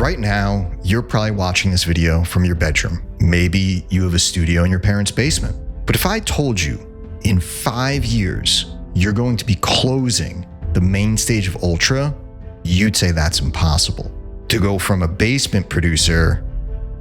Right now, you're probably watching this video from your bedroom. Maybe you have a studio in your parents' basement. But if I told you in 5 years, you're going to be closing the main stage of Ultra, you'd say that's impossible. To go from a basement producer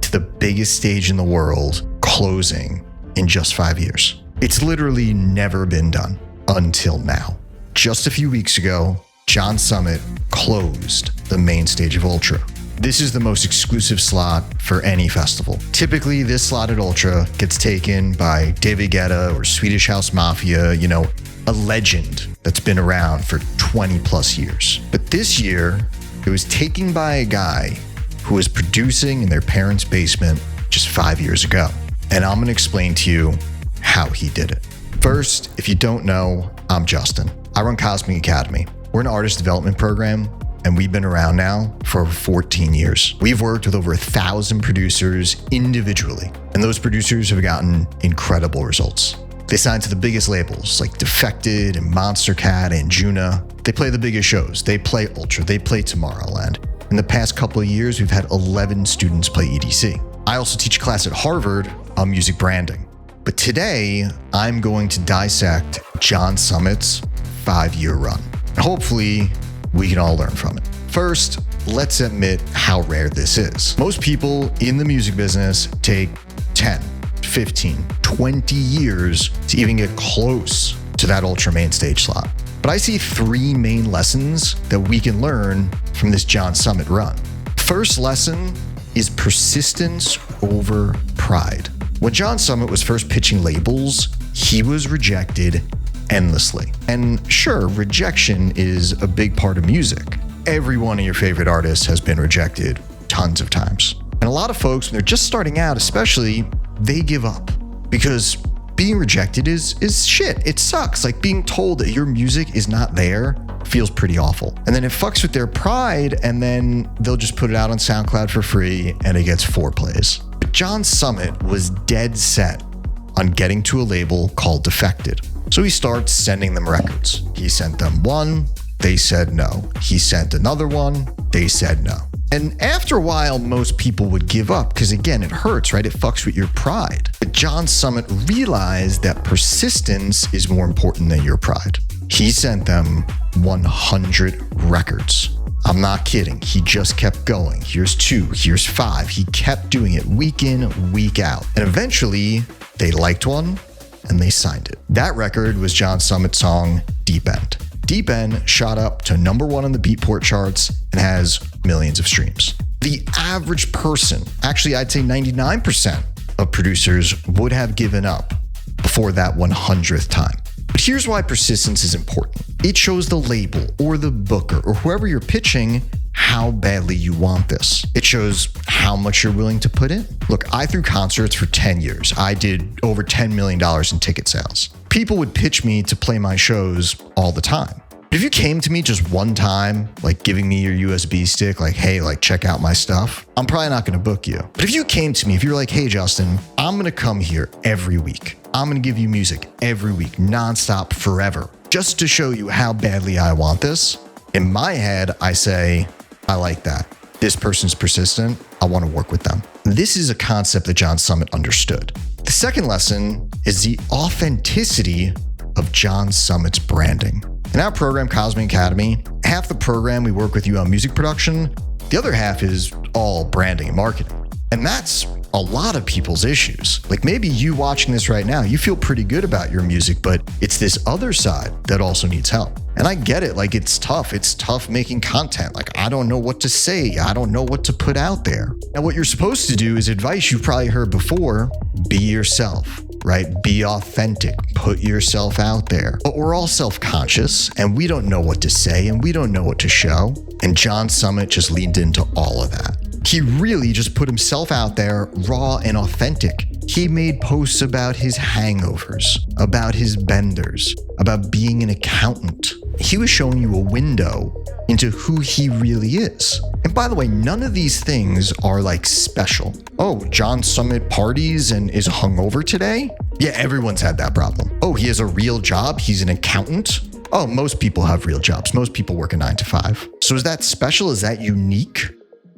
to the biggest stage in the world, closing in just 5 years. It's literally never been done until now. Just a few weeks ago, John Summit closed the main stage of Ultra. This is the most exclusive slot for any festival. Typically, this slot at Ultra gets taken by David Guetta or Swedish House Mafia, a legend that's been around for 20 plus years. But this year, it was taken by a guy who was producing in their parents' basement just 5 years ago. And I'm gonna explain to you how he did it. First, if you don't know, I'm Justin. I run Cosmic Academy. We're an artist development program, and we've been around now for over 14 years. We've worked with over 1,000 producers individually, and those producers have gotten incredible results. They sign to the biggest labels like Defected and Monstercat and Anjuna. They play the biggest shows. They play Ultra. They play Tomorrowland. In the past couple of years, we've had 11 students play EDC. I also teach a class at Harvard on music branding. But today, I'm going to dissect John Summit's 5-year run. Hopefully, we can all learn from it. First, let's admit how rare this is. Most people in the music business take 10, 15, 20 years to even get close to that Ultra main stage slot. But I see 3 main lessons that we can learn from this John Summit run. First lesson is persistence over pride. When John Summit was first pitching labels, he was rejected endlessly. And sure, rejection is a big part of music. Every one of your favorite artists has been rejected tons of times. And a lot of folks, when they're just starting out especially, they give up because being rejected is shit. It sucks. Like being told that your music is not there feels pretty awful. And then it fucks with their pride, and then they'll just put it out on SoundCloud for free and it gets 4 plays. But John Summit was dead set on getting to a label called Defected. So he starts sending them records. He sent them one, they said no. He sent another one, they said no. And after a while, most people would give up because again, it hurts, right? It fucks with your pride. But John Summit realized that persistence is more important than your pride. He sent them 100 records. I'm not kidding. He just kept going. Here's 2, here's 5. He kept doing it week in, week out. And eventually they liked one and they signed it. That record was John Summit's song, Deep End. Deep End shot up to #1 on the Beatport charts and has millions of streams. The average person, actually I'd say 99% of producers would have given up before that 100th time. But here's why persistence is important. It shows the label or the booker or whoever you're pitching how badly you want this. It shows how much you're willing to put in. Look, I threw concerts for 10 years. I did over $10 million in ticket sales. People would pitch me to play my shows all the time. If you came to me just one time, like giving me your USB stick, like, hey, like check out my stuff, I'm probably not gonna book you. But if you came to me, if you're like, hey, Justin, I'm gonna come here every week. I'm gonna give you music every week, nonstop, forever, just to show you how badly I want this. In my head, I say, I like that. This person's persistent. I want to work with them. This is a concept that John Summit understood. The second lesson is the authenticity of John Summit's branding. In our program, Cosmic Academy, half the program we work with you on music production, the other half is all branding and marketing. And that's a lot of people's issues. Like maybe you watching this right now, you feel pretty good about your music, but it's this other side that also needs help. And I get it, like it's tough. It's tough making content. Like I don't know what to say. I don't know what to put out there. And what you're supposed to do is advice you've probably heard before, be yourself, right? Be authentic, put yourself out there. But we're all self-conscious and we don't know what to say and we don't know what to show. And John Summit just leaned into all of that. He really just put himself out there raw and authentic. He made posts about his hangovers, about his benders, about being an accountant. He was showing you a window into who he really is. And by the way, none of these things are like special. Oh, John Summit parties and is hungover today? Yeah, everyone's had that problem. Oh, he has a real job. He's an accountant. Oh, most people have real jobs. Most people work a 9 to 5. So is that special? Is that unique?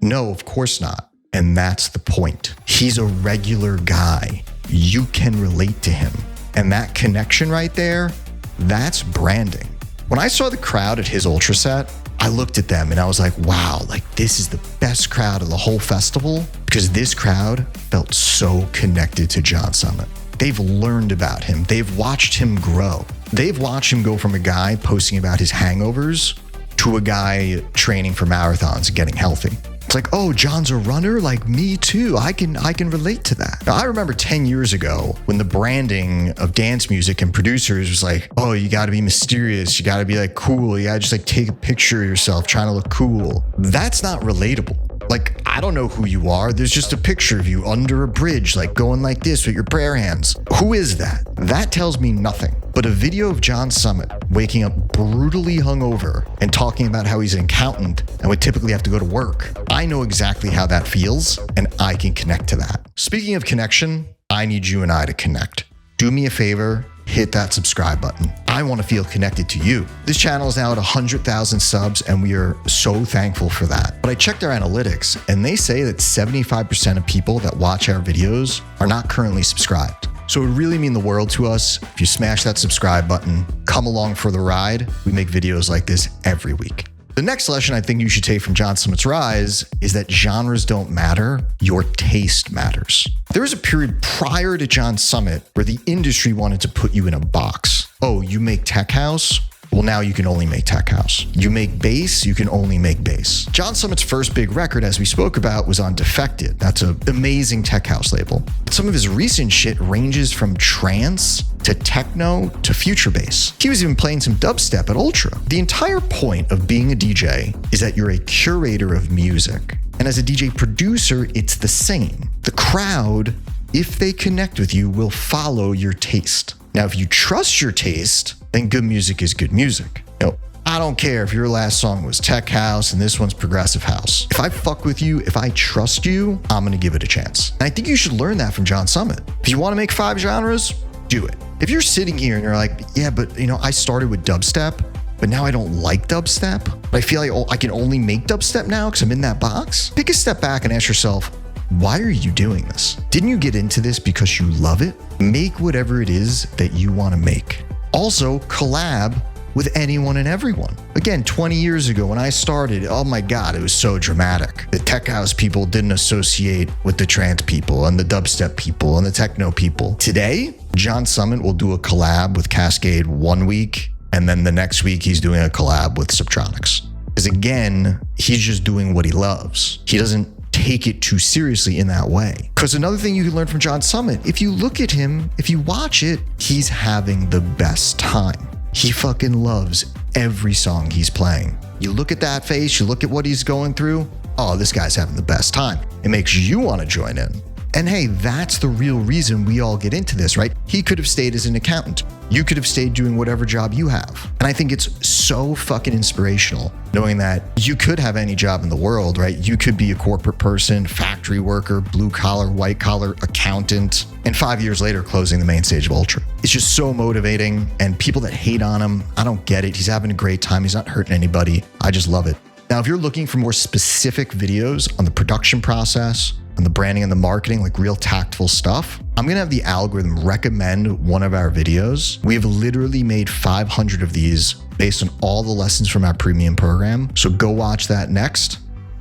No, of course not. And that's the point. He's a regular guy. You can relate to him. And that connection right there, that's branding. When I saw the crowd at his Ultra set, I looked at them and I was like, wow, like this is the best crowd of the whole festival, because this crowd felt so connected to John Summit. They've learned about him. They've watched him grow. They've watched him go from a guy posting about his hangovers to a guy training for marathons and getting healthy. It's like, oh, John's a runner? Like me too. I can relate to that. Now, I remember 10 years ago when the branding of dance music and producers was like, oh, you got to be mysterious. You got to be like cool. You got to just like take a picture of yourself trying to look cool. That's not relatable. Like, I don't know who you are. There's just a picture of you under a bridge, like going like this with your prayer hands. Who is that? That tells me nothing. But a video of John Summit waking up brutally hungover and talking about how he's an accountant and would typically have to go to work. I know exactly how that feels, and I can connect to that. Speaking of connection, I need you and I to connect. Do me a favor, hit that subscribe button. I want to feel connected to you. This channel is now at 100,000 subs, and we are so thankful for that. But I checked our analytics, and they say that 75% of people that watch our videos are not currently subscribed. So it would really mean the world to us if you smash that subscribe button, come along for the ride. We make videos like this every week. The next lesson I think you should take from John Summit's rise is that genres don't matter, your taste matters. There was a period prior to John Summit where the industry wanted to put you in a box. Oh, you make tech house? Well, now you can only make tech house. You make bass, you can only make bass. John Summit's first big record, as we spoke about, was on Defected. That's an amazing tech house label. But some of his recent shit ranges from trance to techno to future bass. He was even playing some dubstep at Ultra. The entire point of being a DJ is that you're a curator of music. And as a DJ producer, it's the same. The crowd, if they connect with you, will follow your taste. Now, if you trust your taste, then good music is good music. You know, I don't care if your last song was tech house and this one's progressive house. If I fuck with you, if I trust you, I'm gonna give it a chance. And I think you should learn that from John Summit. If you wanna make 5 genres, do it. If you're sitting here and you're like, yeah, but you know, I started with dubstep, but now I don't like dubstep, but I feel like I can only make dubstep now because I'm in that box. Take a step back and ask yourself, why are you doing this? Didn't you get into this because you love it? Make whatever it is that you want to make. Also, collab with anyone and everyone. Again, 20 years ago when I started, oh my God, it was so dramatic. The tech house people didn't associate with the trance people and the dubstep people and the techno people. Today, John Summit will do a collab with Cascade one week, and then the next week he's doing a collab with Subtronics. Because again, he's just doing what he loves. He doesn't take it too seriously in that way. Because another thing you can learn from John Summit, if you look at him, if you watch it, he's having the best time. He fucking loves every song he's playing. You look at that face, you look at what he's going through, oh, this guy's having the best time. It makes you want to join in. And hey, that's the real reason we all get into this, right? He could have stayed as an accountant. You could have stayed doing whatever job you have. And I think it's so fucking inspirational knowing that you could have any job in the world, right? You could be a corporate person, factory worker, blue collar, white collar, accountant, and 5 years later closing the main stage of Ultra. It's just so motivating, and people that hate on him, I don't get it. He's having a great time. He's not hurting anybody. I just love it. Now, if you're looking for more specific videos on the production process, on the branding and the marketing, like real tactful stuff, I'm gonna have the algorithm recommend one of our videos. We have literally made 500 of these based on all the lessons from our premium program. So go watch that next,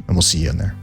and we'll see you in there.